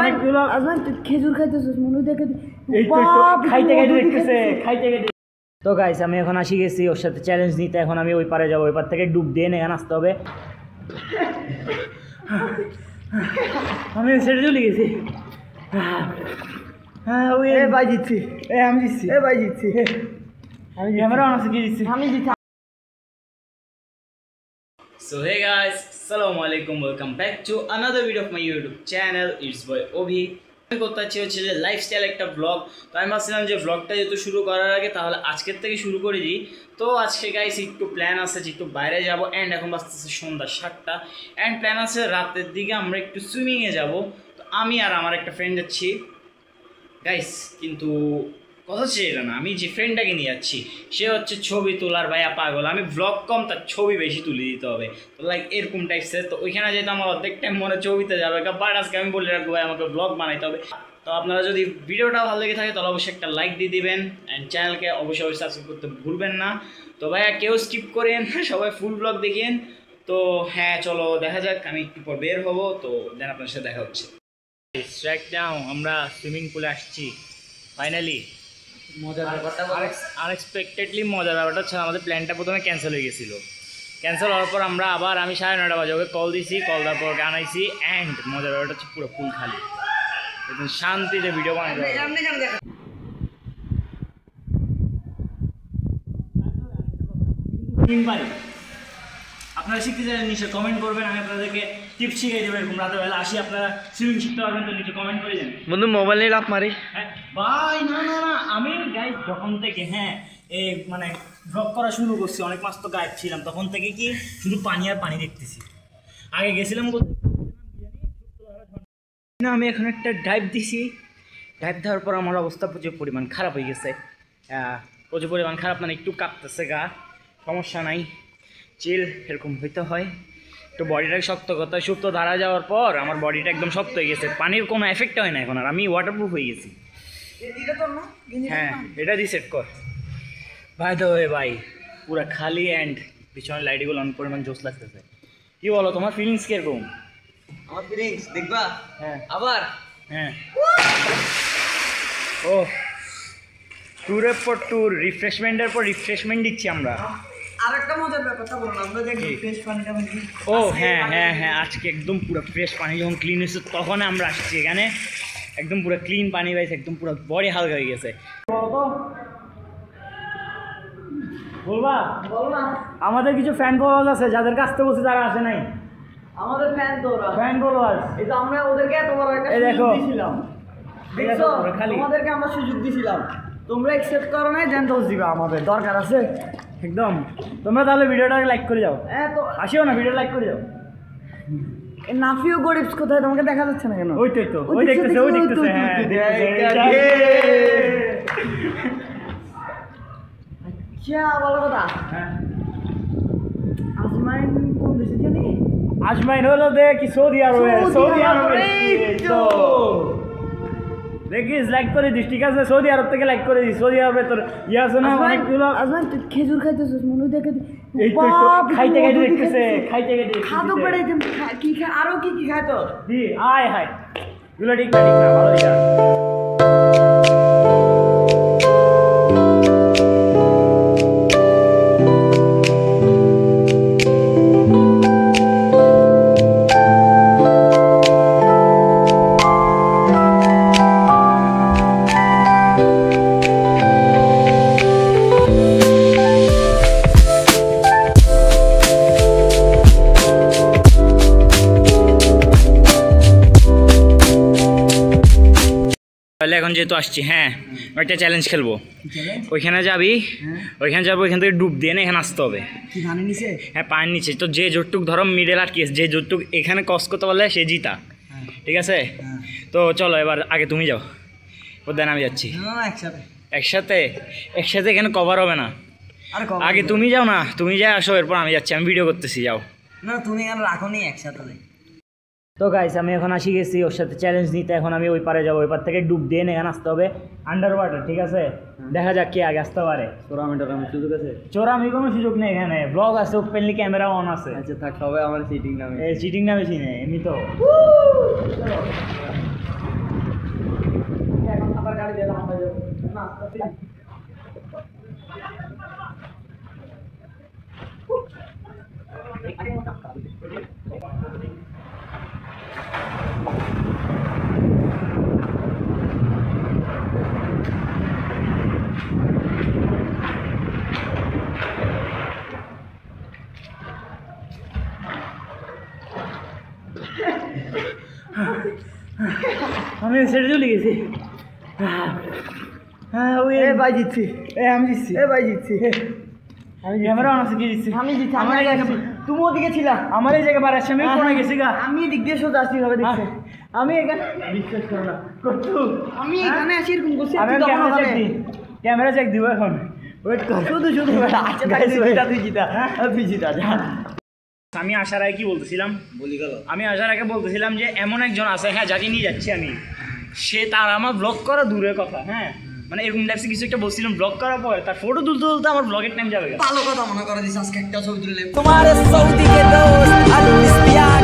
অনেকগুলো। আজমান তুই খেজুর খাইতেছিস মনে দেখে এই তো খাইতে খাইতে দেখতেছে খাইতে খাইতে। তো গাইস আমি এখন আসি গেছি ওর সাথে চ্যালেঞ্জ নিতে। এখন আমি ওই পারে যাবো, ওই পার থেকে ডুব দিয়ে এখানে আসতে হবে। আমি সেটা চলে গেছি। হ্যাঁ ওই ভাই জিতছি, আমি জিতছি, ভাই জিতছি, আমি ক্যামেরা অন আছে কি জিতছি, আমি জিতছি। So hey guys, assalamu alaikum, welcome back to another video of my YouTube channel. It's boy Obi. আমি করতে হচ্ছে যে লাইফস্টাইল একটা ব্লগ। তো আমি ভাবছিলাম যে ব্লগটা যেহেতু শুরু করার আগে তাহলে আজকের থেকে শুরু করে দিই। তো আজকে গাইস একটু প্ল্যান আছে যে একটু বাইরে যাবো, অ্যান্ড এখন বাজতেছে সন্ধ্যা 7টা, অ্যান্ড প্ল্যান আছে রাতের দিকে আমরা একটু সুইমিংয়ে যাব। তো আমি আর আমার একটা ফ্রেন্ড যাচ্ছি গাইস, কিন্তু কথা হচ্ছে এটা না, আমি যে ফ্রেন্ডটাকে নিয়ে যাচ্ছি সে হচ্ছে ছবি তোলার ভাইয়া পাগল। আমি ব্লগ কম, তার ছবি বেশি তুলে দিতে হবে, তো লাইক এরকম টাইপসের। তো ওইখানে যেহেতু আমার অর্ধেক টাইম মনে ছবিতে যাবে, বাট আজকে আমি বলে রাখবো ভাই আমাকে ব্লগ বানাইতে হবে। তো আপনারা যদি ভিডিওটা ভালো লেগে থাকে তাহলে অবশ্যই একটা লাইক দিয়ে দিবেন, অ্যান্ড চ্যানেলকে অবশ্যই সাবস্ক্রাইব করতে ভুলবেন না। তো ভাইয়া কেউ স্কিপ করেন, সবাই ফুল ব্লগ দেখেন। তো হ্যাঁ চলো দেখা যাক, আমি একটু পর বের হবো, তো দেন আপনার সাথে দেখা হচ্ছে। স্ট্রাইক ডাউন, আমরা সুইমিং পুলে আসছি ফাইনালি। মজার ব্যাপারটা আনএক্সপেক্টেডলি মজার ব্যাপারটা হচ্ছে আমাদের প্ল্যানটা প্রথমে ক্যান্সেল হয়ে গেছিলো। ক্যান্সেল হওয়ার পর আমরা আবার আমি 9:30 বাজে ওকে কল দিয়েছি, কল দেওয়ার পর গান আইছি, অ্যান্ড মজার ব্যাপারটা হচ্ছে পুরো ফুল খালি, একদম শান্তিতে ভিডিও বানাইতে হবে। আপনারা শিখতে চাইলে নিচে কমেন্ট করবেন, আমি আপনাদেরকে টিপস শিখিয়ে দেবো। এরকম রাতের বেলা আসি আপনারা সুইমিং শিখতে পারবেন, তো নিচে কমেন্ট করে দেন। বন্ধু মোবাইল নিয়ে লাফ মারি। হ্যাঁ ভাই, না না না, আমি গাইস যখন থেকে এই মানে ব্লগ করা শুরু করছি, অনেক মাস তো গায়েব ছিলাম, তখন থেকে কি শুধু পানি আর পানি দেখতেছি। আগে গেছিলাম না, আমি এখন একটা ডাইভ দিছি। ডাইভ দেওয়ার পর আমার অবস্থা প্রচুর পরিমাণ খারাপ হয়ে গেছে। প্রচুর পরিমাণ খারাপ মানে একটু কাঁপতেছে গা, সমস্যা নাই, চিল এরকম হইতে হয়। তো বডিটাকে শক্ত করতে হয়। সুপ্ত ধারা যাওয়ার পর আমার বডিটা একদম শক্ত হয়ে গেছে, পানির কোনো এফেক্ট হয় না এখন আর, আমি ওয়াটারপ্রুফ হয়ে গেছি। হ্যাঁ এটা দিয়ে সেট কর ভাই। তো ভাই পুরো খালি, অ্যান্ড পিছনের লাইটগুলো অনেক পরিমাণ জোস লাগতেছে। কি বলো তোমার ফিলিংস কিরকম? আমার ফিলিংস দেখবা? হ্যাঁ আবার হ্যাঁ। ও ট্যুরের পর ট্যুর, রিফ্রেশমেন্টের পর রিফ্রেশমেন্ট দিচ্ছি আমরা। আরেকটা মজার ব্যাপারটা বলুন, আমরা যে ফ্রেশ পানিটা মানে ও হ্যাঁ হ্যাঁ হ্যাঁ, আজকে একদম পুরো ফ্রেশ পানি যখন ক্লিন হয়েছে তখন আমরা আসছি এখানে। একদম পুরো ক্লিন পানি পাইছে, একদম পুরো বডি হালকা হয়ে গেছে। বলবা আমাদের কিছু ফ্যান ফলোয়ার্স আছে যাদের কাছ থেকে বলছে তারা আসে নাই। আমাদের ফ্যান তো ওরা, ফ্যান ফলোয়ার্স, এই তো আমরা ওদেরকে তোমার একটা সুযোগ দিয়েছিলাম, দেখছো? তোমাদেরকে আমরা সুযোগ দিয়েছিলাম, তোমরা অ্যাকসেপ্ট করো না, দেন দোষ দিবা, আমাদের দরকার আছে একদম। তোমরা তাহলে ভিডিওটাকে লাইক করে যাও। হ্যাঁ তো আসিও না, ভিডিও লাইক করে যাও। নাফিও গরিবস কোথায় তোমাকে দেখা যাচ্ছে না কেন? ওই তো ওই দেখতেছে, ওই দেখতেছে। হ্যাঁ আচ্ছা ভালো কথা। হ্যাঁ আজমাইন কোন দেশে জানি? আজমাইন হলো দেখি সৌদি আরবে। সৌদি আরবে তো দেখিস, লাইক করে দিস, ঠিক আছে? সৌদি আরব থেকে লাইক করে দিস। সৌদি আরবে তোর ইয়ে আছে না অনেকগুলো। আজমাইন তুই খেজুর খাইতেছিস মনে দেখে এই তো খাইতে খাইতে দেখতেছে, খাইতে খাইতে খাদক বেড়ে কি খায়, আরো কি কি খায় তোর? দি আয় হায়, এগুলো ঠিক না, ঠিক না, ভালো যা। তাহলে এখন যেহেতু আসছি, হ্যাঁ একটা চ্যালেঞ্জ খেলবো। ওইখানে যাবি, ওইখানে যাবো, ওইখান থেকে ডুব দিয়ে না এখানে আসতে হবে। হ্যাঁ পানির নিচে। তো যে জোরটুক ধরো মিডল আর কেস, যে জোরটুক এখানে ক্রস করতে পারলে সে জিতা, ঠিক আছে? তো চলো এবার আগে তুমি যাও, ও দেন আমি যাচ্ছি। একসাথে একসাথে এখানে কভার হবে না, আগে তুমি যাও না, তুমি যাই আসো, এরপর আমি যাচ্ছি, আমি ভিডিও করতেছি, যাও না তুমি এখানে রাখো নি একসাথে। তো গাইস আমি এখন আসি গেছি ওর সাথে চ্যালেঞ্জ নিতে। এখন আমি ওই পারে যাবো, ওই পার থেকে ডুব দিয়ে এখানে আসতে হবে আন্ডার ওয়াটার, ঠিক আছে? দেখা যাক কে আগে আসতে পারে। চোরামি সুযোগ আছে? চোরামি কোনো সুযোগ নেই, এখানে ব্লগ আছে, ওপেনলি ক্যামেরা অন আছে। আচ্ছা থাক, সবাই আমার চিটিং নামে, চিটিং নামে চিনে এমনি তো। আমি সেটা চলে গেছি। হ্যাঁ ওই ভাই জিতছি, আমি জিতছি, ভাই জিতছি, আমি ক্যামেরা অন আছে, কি জিতছি আমি জিতছি। আমার তুমি ওদিকে ছিলা, আমার এই জায়গায় বাড়াচ্ছি, আমি কোনে গেছি গা, আমি দিক দিয়ে সোজা আসছি ভাবে দেখছি। আমি এখানে বিশ্বাস করো না কত, আমি এখানে আসি এরকম করছি। আমি ক্যামেরা চেক দিব এখন, ওয়েট কর, শুধু আচ্ছা তুই জিতা, তুই জিতা যা। আমি আসার আগে কি বলতেছিলাম, আমি আসার আগে বলতেছিলাম যে এমন একজন আছে, হ্যাঁ যাকে নিয়ে যাচ্ছি আমি, সে তার আমার ব্লগ করা দূরের কথা, হ্যাঁ মানে এরকম টাইপস কিছু একটা বলছিলাম, ব্লগ করার পরে তার ফটো তুলতে তুলতে আমার ব্লগের টাইম যাবে। ভালো কথা মনে করে দিস, আজকে একটা ছবি তুললে তোমার সৌদি के दोस्त আলু ইস্তিয়াক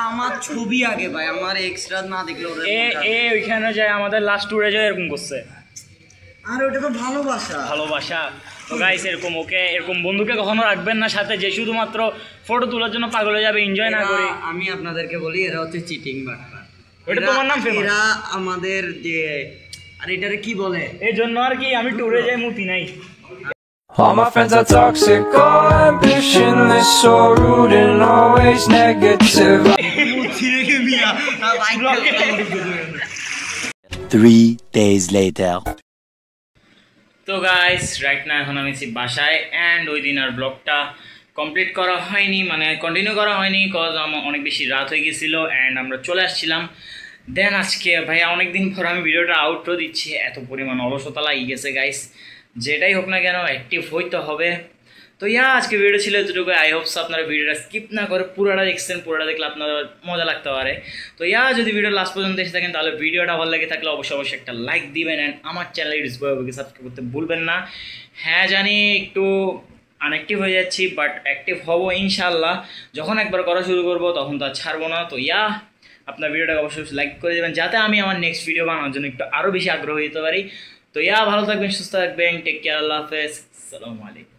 আমার ছবি আগে ভাই, আমার এক্সট্রা না দেখলে ওরা ওইখানে যায়, আমাদের লাস্ট ট্যুরে যায় এরকম করছে। আর ওটা তো ভালোবাসা। তো গাইস এরকম ওকে, এরকম বন্ধুকে কখনো রাখবেন না সাথে যে শুধুমাত্র ফটো তোলার জন্য পাগল হয়ে যাবে, এনজয় না করে। আমি আপনাদেরকে বলি, এরা হচ্ছে চিটিং বাটপার। ওটা তোমার নাম ফেমাস। এরা আমাদের যে, আর এটারে কি বলে, এই জন্য আর কি আমি ট্যুরে যাই, মুতি নাই। All my friends are toxic, all ambitionless, so rude and always negative. 3 days later. তো গাইস রাইট না এখন আমি বাসায়, অ্যান্ড ওই দিন আর ব্লগটা কমপ্লিট করা হয়নি, মানে কন্টিনিউ করা হয়নি, কজ আমার অনেক বেশি রাত হয়ে গেছিলো অ্যান্ড আমরা চলে আসছিলাম। দেন আজকে ভাইয়া অনেকদিন পর আমি ভিডিওটা আউটরো দিচ্ছি, এত পরিমাণ অলসতা লাগিয়ে গেছে গাইস, যেটাই হোক না কেন অ্যাক্টিভ হইতে হবে। তো আজকে ভিডিও ছিল এতটুকু। আই হোপস আপনারা ভিডিওটা স্কিপ না করে পুরোটা দেখছেন, পুরোটা দেখলে আপনাদের মজা লাগতে পারে। তো যদি ভিডিও লাস্ট পর্যন্ত এসে থাকেন তাহলে ভিডিওটা ভালো লাগে থাকলে অবশ্যই একটা লাইক দিবেন, অ্যান্ড আমার চ্যানেল ইউটিউবে সাবস্ক্রাইব করতে ভুলবেন না। হ্যাঁ জানি একটু আনঅ্যাক্টিভ হয়ে যাচ্ছি, বাট অ্যাক্টিভ হব ইনশাল্লাহ। যখন একবার করা শুরু করবো তখন তো আর ছাড়বো না। তো আপনার ভিডিওটাকে অবশ্যই লাইক করে দেবেন, যাতে আমি আমার নেক্সট ভিডিও বানানোর জন্য একটু আরও বেশি আগ্রহী হতে পারি। তো ভালো থাকবেন, সুস্থ থাকবেন, টেক কেয়ার, আল্লাহ হাফেজ, আসসালামু আলাইকুম।